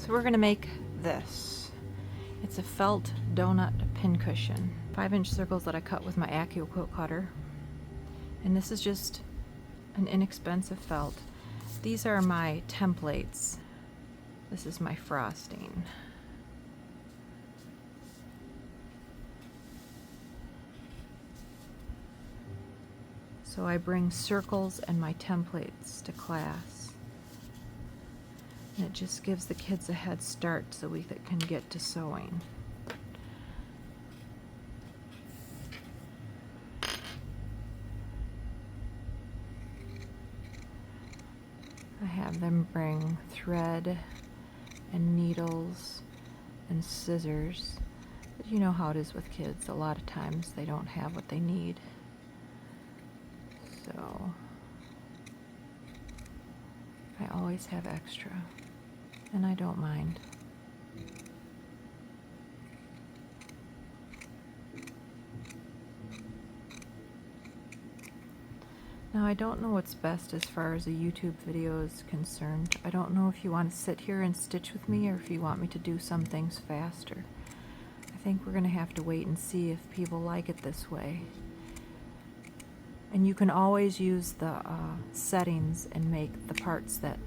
So we're gonna make this. It's a felt donut pincushion. 5-inch circles that I cut with my AccuQuilt cutter. And this is just an inexpensive felt. These are my templates. This is my frosting. So I bring circles and my templates to class. And it just gives the kids a head start so we can get to sewing. I have them bring thread and needles and scissors. But you know how it is with kids. A lot of times they don't have what they need. So I always have extra, and I don't mind. Now I don't know what's best as far as a YouTube video is concerned. I don't know if you want to sit here and stitch with me or if you want me to do some things faster. I think we're going to have to wait and see if people like it this way. And you can always use the settings and make the parts that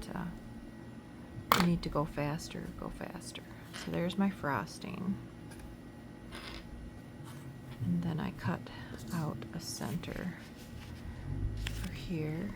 you need to go faster, go faster. So there's my frosting. And then I cut out a center for here.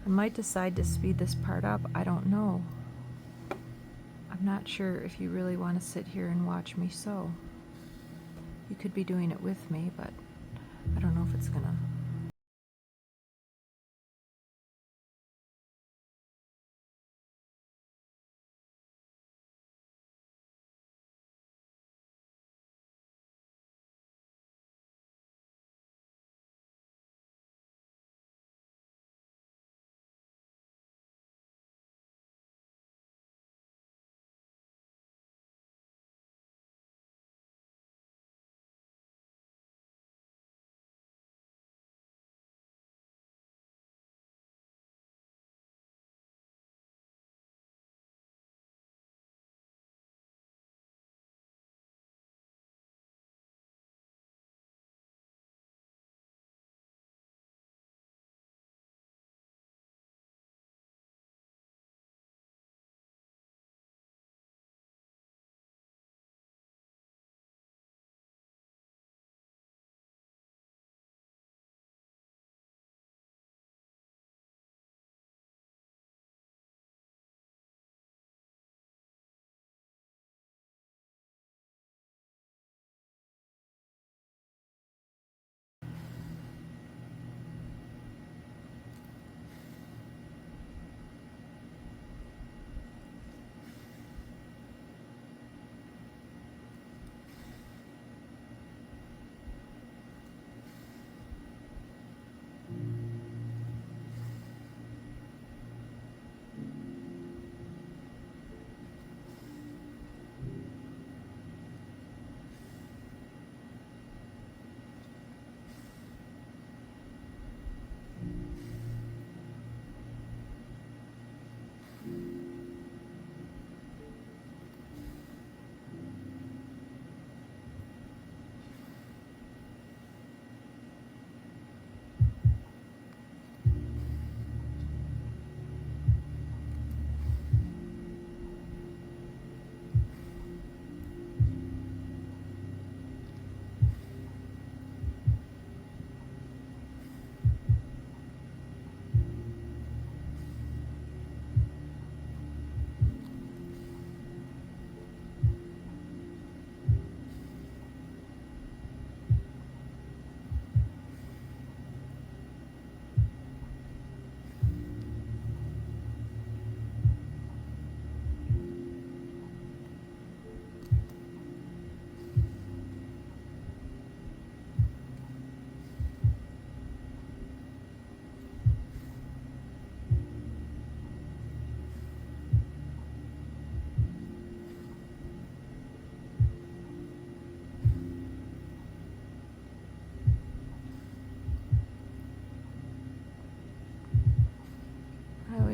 I might decide to speed this part up. I don't know. I'm not sure if you really want to sit here and watch me sew. You could be doing it with me, but I don't know if it's gonna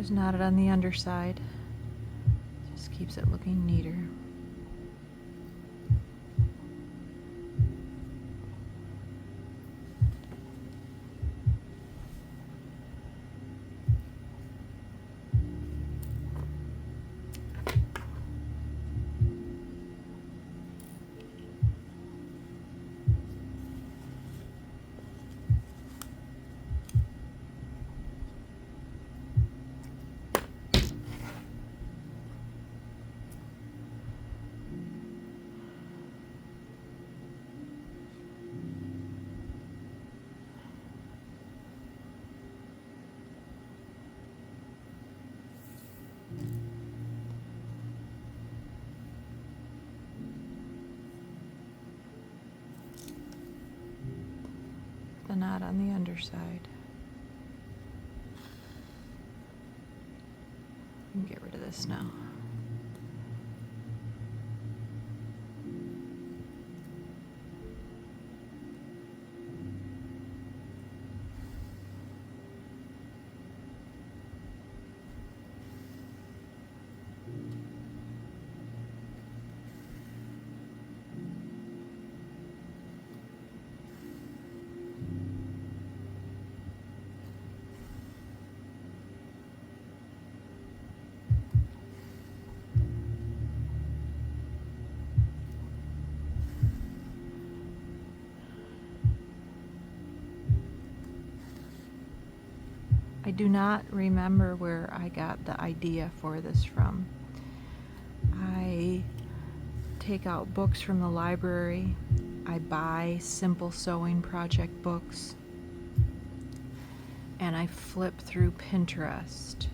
Just knot it on the underside. Just keeps it looking neater. The knot on the underside. You can get rid of this now. I do not remember where I got the idea for this from. I take out books from the library. I buy simple sewing project books. And I flip through Pinterest.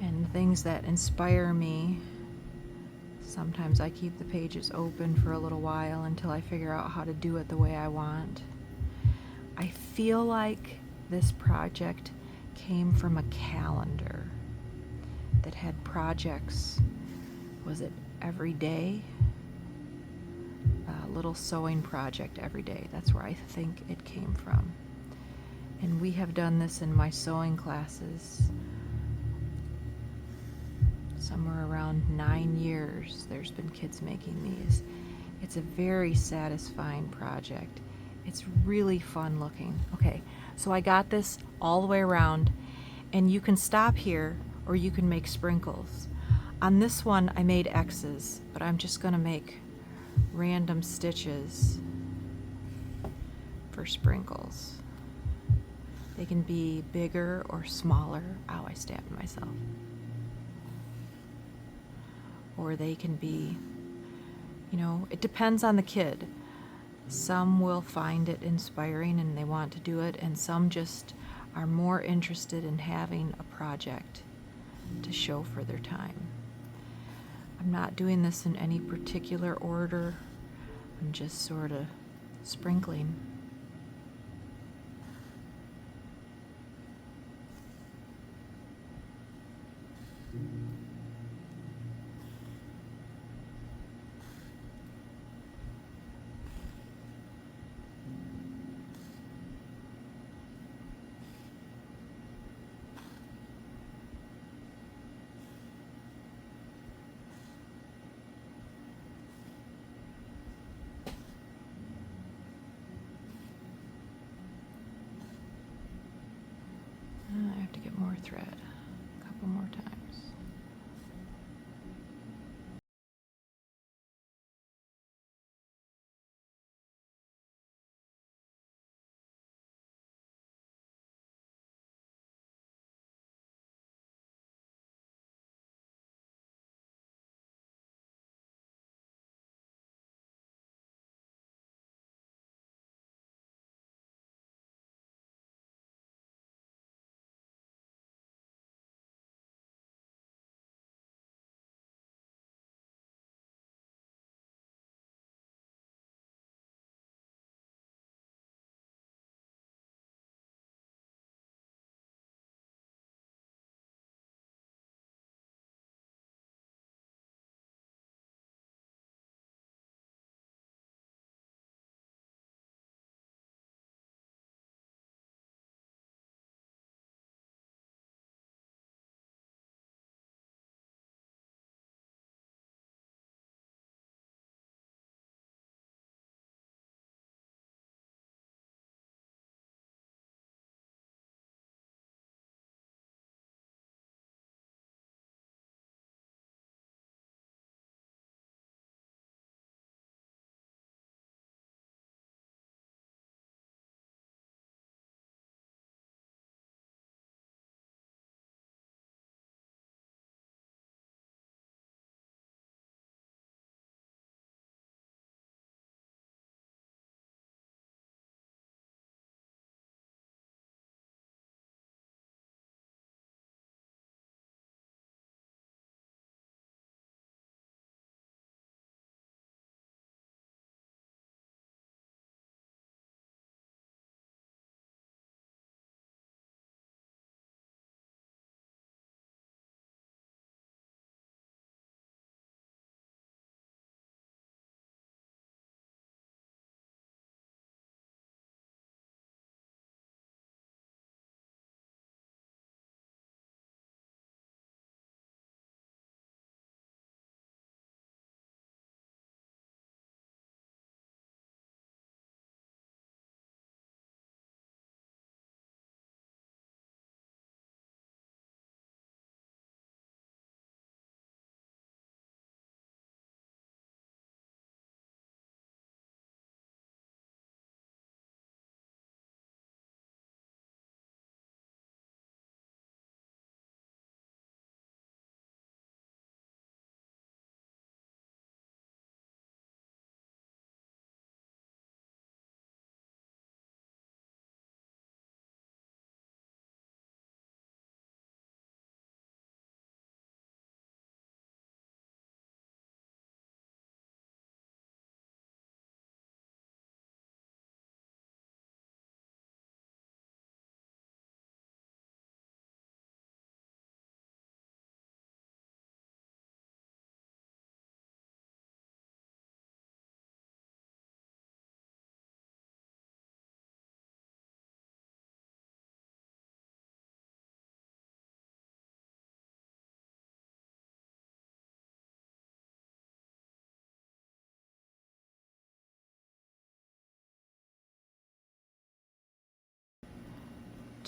And things that inspire me. Sometimes I keep the pages open for a little while until I figure out how to do it the way I want. I feel like this project came from a calendar that had projects. Was it every day? A little sewing project every day. That's where I think it came from. And we have done this in my sewing classes. Somewhere around 9 years, there's been kids making these. It's a very satisfying project. It's really fun looking. Okay, so I got this all the way around, and you can stop here or you can make sprinkles. On this one, I made X's, but I'm just gonna make random stitches for sprinkles. They can be bigger or smaller. Ow, I stabbed myself. Or they can be, it depends on the kid. Some will find it inspiring and they want to do it, and some just are more interested in having a project to show for their time. I'm not doing this in any particular order. I'm just sort of sprinkling. I have to get more thread, a couple more times.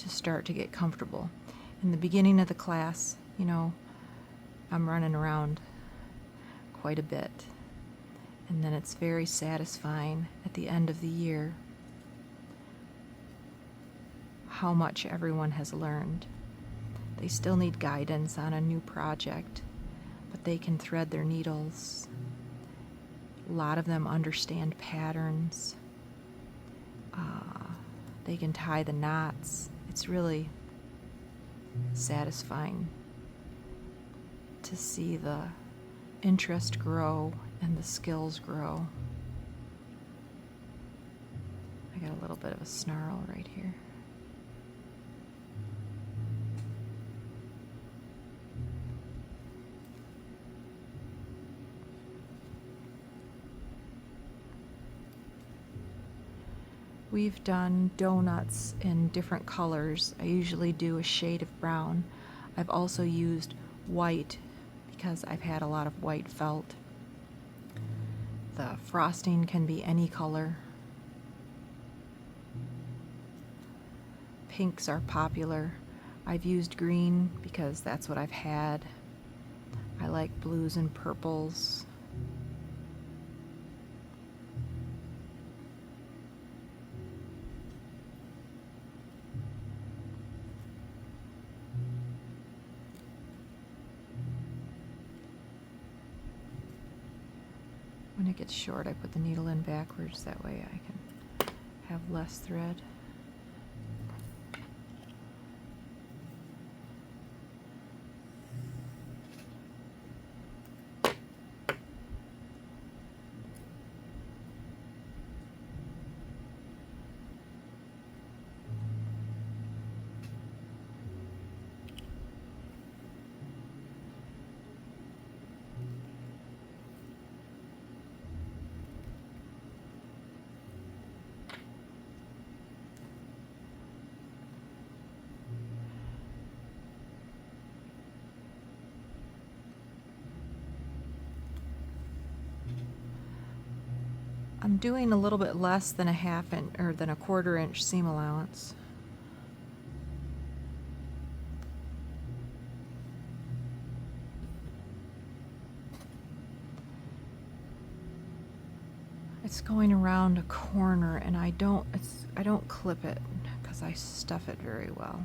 to start to get comfortable. In the beginning of the class, you know, I'm running around quite a bit. And then it's very satisfying at the end of the year how much everyone has learned. They still need guidance on a new project, but they can thread their needles. A lot of them understand patterns. They can tie the knots. It's really satisfying to see the interest grow and the skills grow. I got a little bit of a snarl right here. We've done donuts in different colors. I usually do a shade of brown. I've also used white because I've had a lot of white felt. The frosting can be any color. Pinks are popular. I've used green because that's what I've had. I like blues and purples. When it gets short, I put the needle in backwards. That way I can have less thread. I'm doing a little bit less than a half inch or than a quarter-inch seam allowance. It's going around a corner, and I don't clip it because I stuff it very well.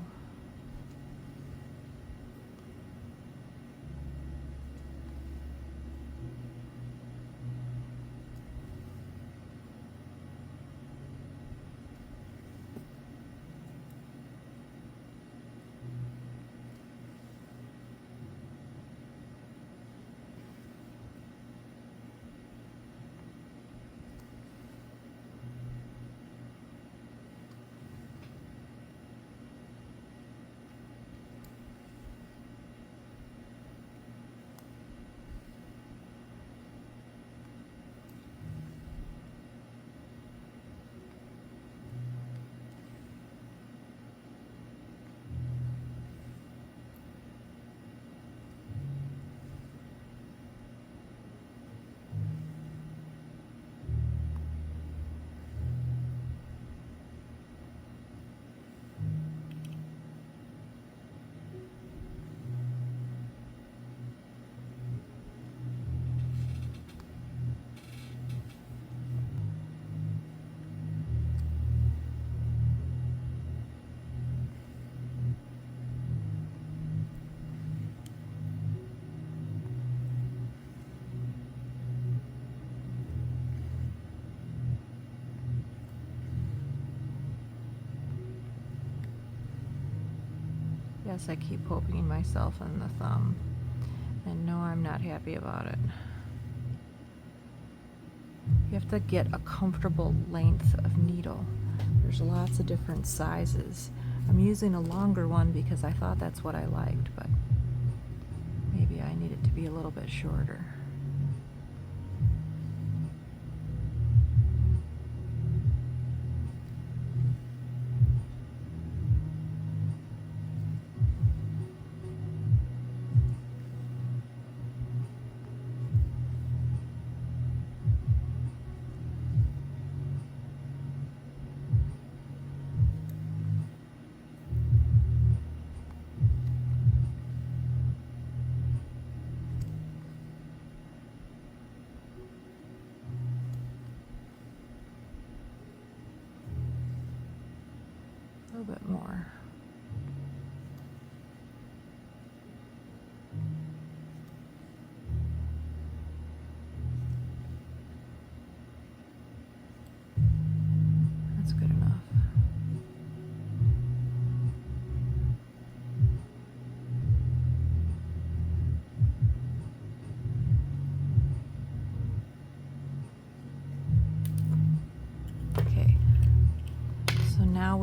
Yes, I keep poking myself in the thumb, and no, I'm not happy about it. You have to get a comfortable length of needle. There's lots of different sizes. I'm using a longer one because I thought that's what I liked, but maybe I need it to be a little bit shorter.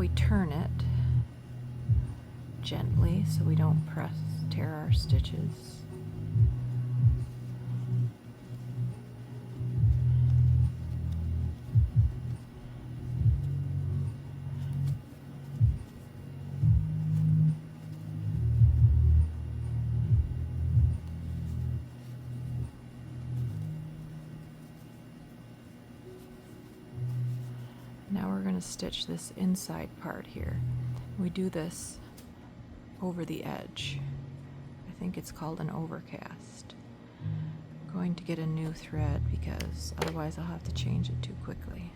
we turn it gently so we don't tear our stitches. Now we're going to stitch this inside part here. We do this over the edge. I think it's called an overcast. I'm going to get a new thread because otherwise I'll have to change it too quickly.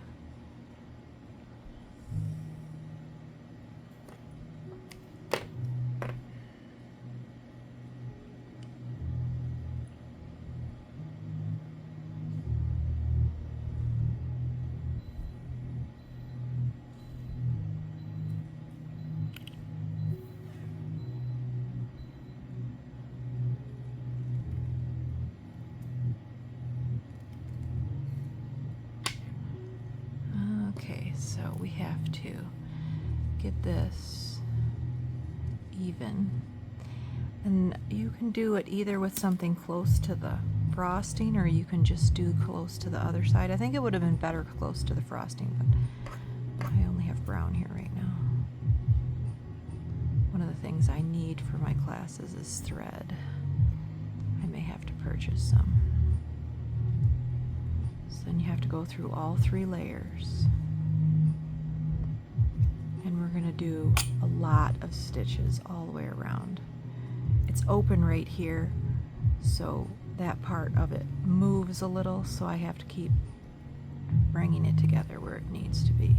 Okay, so we have to get this even. And you can do it either with something close to the frosting or you can just do close to the other side. I think it would have been better close to the frosting, but I only have brown here right now. One of the things I need for my classes is thread. I may have to purchase some. So then you have to go through all 3 layers. And we're going to do a lot of stitches all the way around. It's open right here, so that part of it moves a little, so I have to keep bringing it together where it needs to be.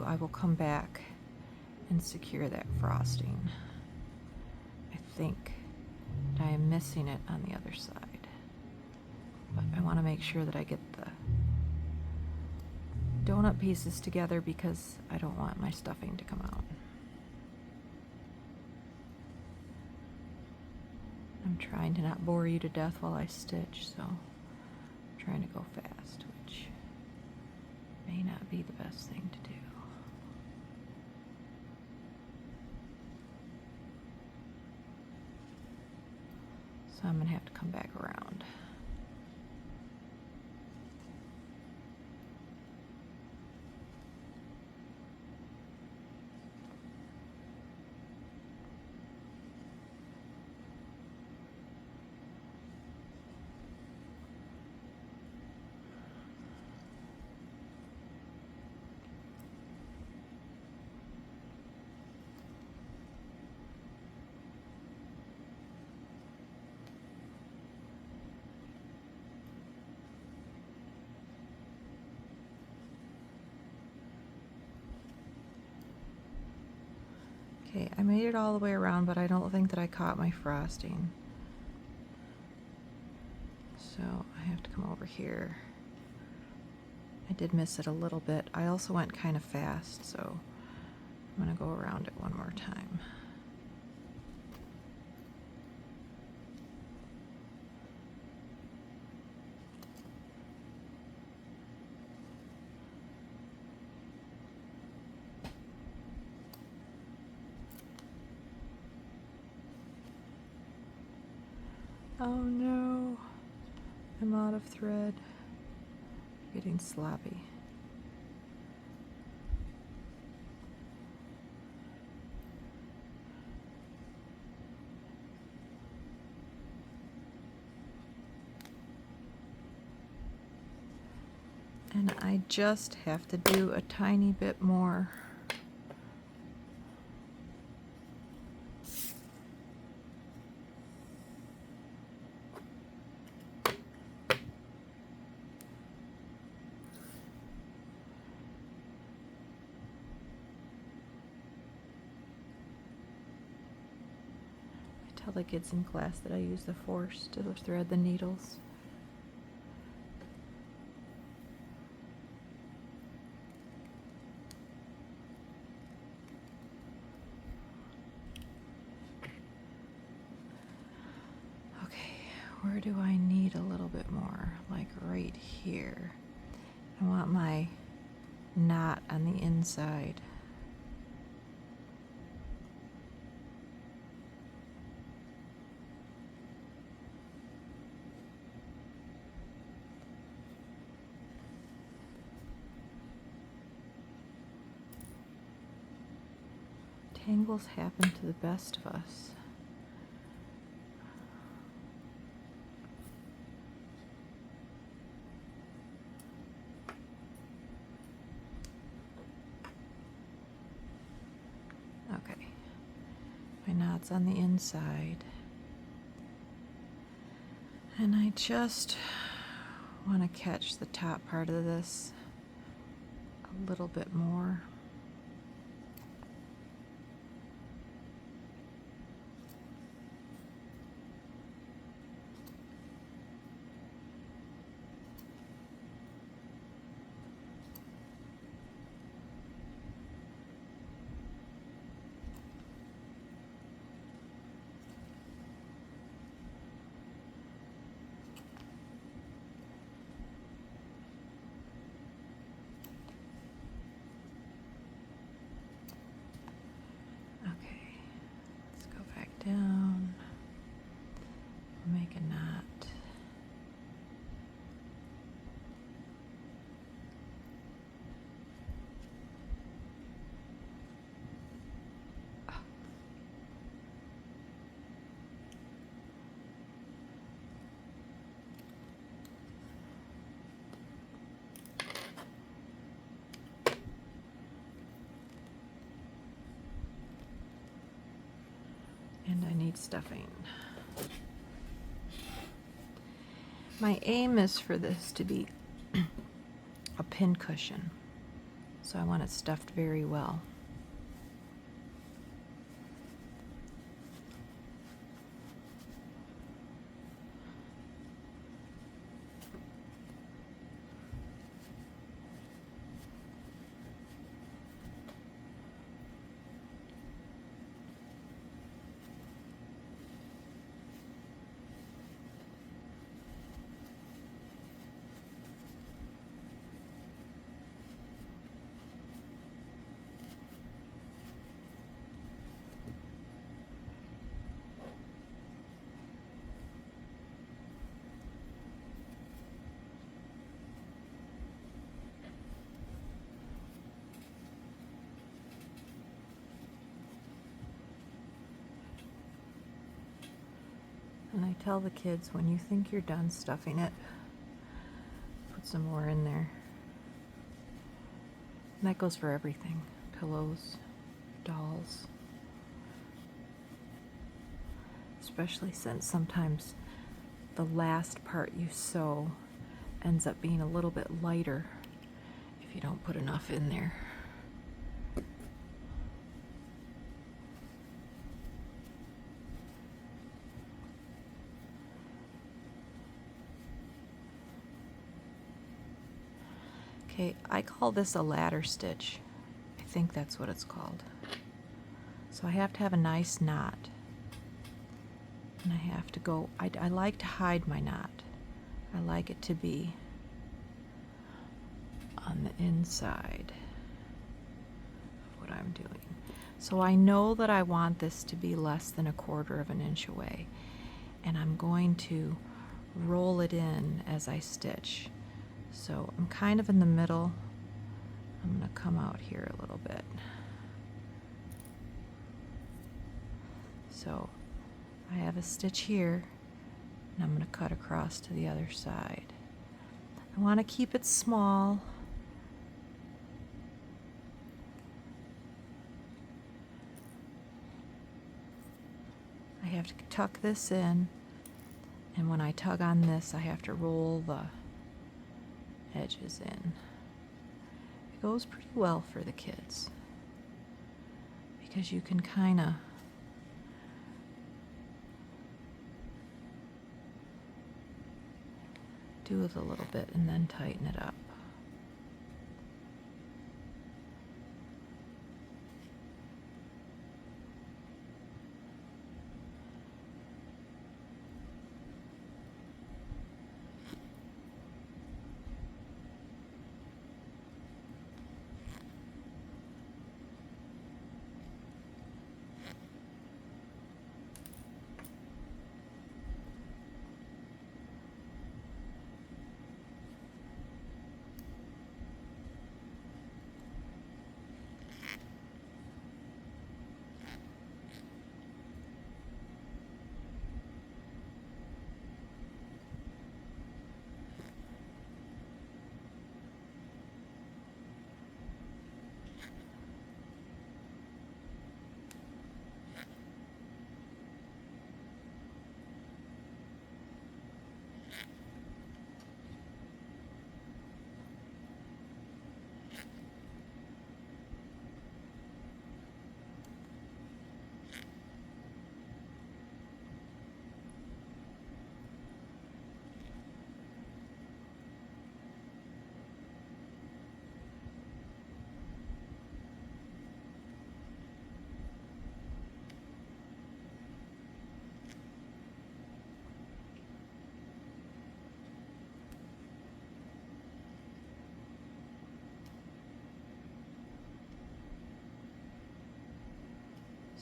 I will come back and secure that frosting. I think I am missing it on the other side, but I want to make sure that I get the donut pieces together because I don't want my stuffing to come out. I'm trying to not bore you to death while I stitch, so I'm trying to go fast, which may not be the best thing to do. So I'm going to have to come back around. Okay, I made it all the way around, but I don't think that I caught my frosting. So I have to come over here. I did miss it a little bit. I also went kind of fast, so I'm going to go around it one more time. Oh no, I'm out of thread. Getting sloppy. And I just have to do a tiny bit more. tell the kids in class that I use the force to thread the needles. Okay, where do I need a little bit more? Like right here. I want my knot on the inside. Tangles happen to the best of us. Okay, my knot's on the inside. And I just want to catch the top part of this a little bit more. Down, make a knot. And I need stuffing. My aim is for this to be a pin cushion, so I want it stuffed very well. And I tell the kids, when you think you're done stuffing it, put some more in there. And that goes for everything. Pillows, dolls. Especially since sometimes the last part you sew ends up being a little bit lighter if you don't put enough in there. Okay, I call this a ladder stitch. I think that's what it's called. So I have to have a nice knot. And I have to go, I like to hide my knot. I like it to be on the inside of what I'm doing. So I know that I want this to be less than 1/4 of an inch away. And I'm going to roll it in as I stitch. So I'm kind of in the middle. I'm going to come out here a little bit. So I have a stitch here, and I'm going to cut across to the other side. I want to keep it small. I have to tuck this in, and when I tug on this, I have to roll the edges in. It goes pretty well for the kids because you can kind of do with a little bit and then tighten it up.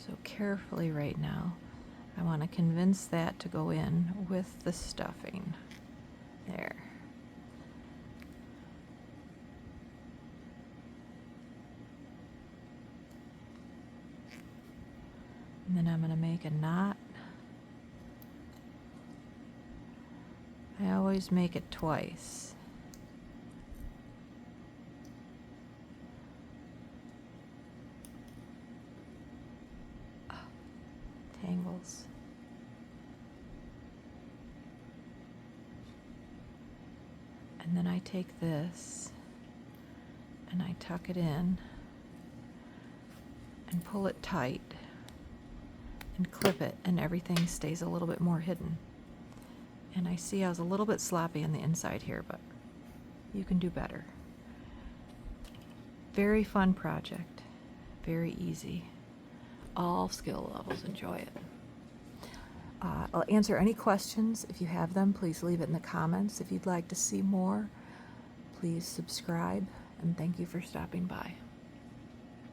So carefully right now, I want to convince that to go in with the stuffing. There. And then I'm going to make a knot. I always make it twice. Tangles. And then I take this and I tuck it in and pull it tight and clip it, and everything stays a little bit more hidden. And I see I was a little bit sloppy on the inside here, but you can do better. Very fun project, very easy. All skill levels, enjoy it. I'll answer any questions. If you have them, please leave it in the comments. If you'd like to see more, please subscribe, and thank you for stopping by.